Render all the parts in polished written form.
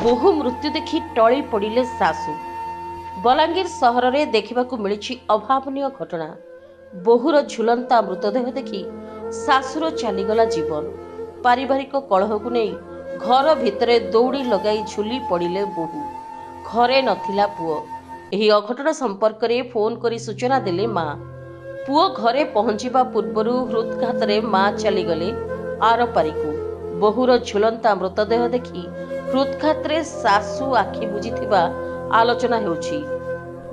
बोहू मृत्यु देखि टळी पड़िले सासू। बलांगीर सहर में देखा मिली अभावनीय घटना। बोहूर झुलंता मृतदेह देखि सासुर चलीगला जीवन। पारिवारिक कलह को नहीं घर भितर दौड़ी लगाई झुली पड़िले बोहू। घरे नथिला पुओ। एही अघटन संपर्क में फोन करी सूचना देले माँ। पुओ घरे पहुंचवा पूर्व हृदघात माँ चलीगले आर पारिकू। बोहूर झुलंता मृतदेह देखि हृदघात सासू आखि बुझिथिबा आलोचना हेउछि।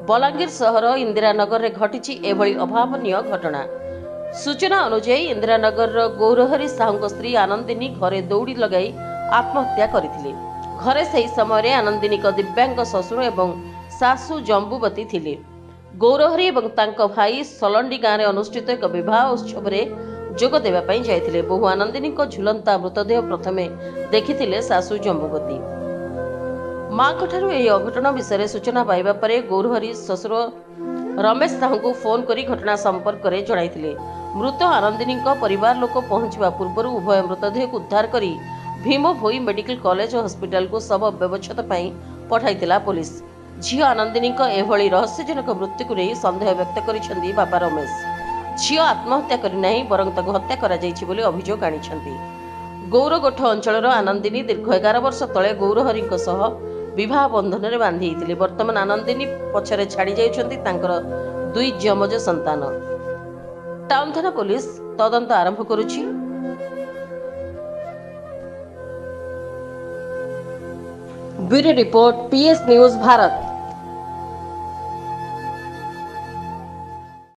बलांगीर सहर इंदिरानगर रे घटिछि एभली अभावनीय घटना। सूचना अनुसार इंदिरानगर गौरहरी साहू स्त्री आनंदिनी घरे दौड़ी लगाई आत्महत्या करथिले। घरे सही समय आनंदिनी दिव्यांग ससुर एवं सासू जंबुवती थिले। गौरहरी एवं तांको भाई सलंडी गाँव में अनुष्ठित एक विवाह उत्सव जोग देवा पई जायथिले। बहु आनंदिनी को झुलंता मृतदेह प्रथमे देखिथिले सासू जंबुवती। माँ ठारू एही अघटन विषय सूचना पाइबा परे गौरहरी ससुर रमेश साहू को फोन करी घटना संपर्क में जणाइथिले। मृत आनंदिनी परिवार लोक पहुंचवा पूर्व उभय मृतदेह को उद्धार करी भीम भोई मेडिकल कॉलेज और हॉस्पिटल को शव व्यवच्छेद पई पठाइतिला पुलिस। झियो आनंदिनी एभली रहस्यजनक मृत्यु को नहीं संदेह व्यक्त करिसेंती बापा रमेश। झियो आत्महत्या करि नाही बरं ताको हत्या करा जाइछि बोली अभियोग आनिछंती। गौरगोठ अंचलर आनंदिनी दीर्घ 11 वर्ष तले गौरहरी सह विवाह बंधन में बांधी होते। वर्तमान आनंदिनी पछरे छाड़ी जाइछंती तांकर 2 जमज संतान। टाउन थाना पुलिस तदंत आरंभ करुछि। Bureau report PS news Bharat.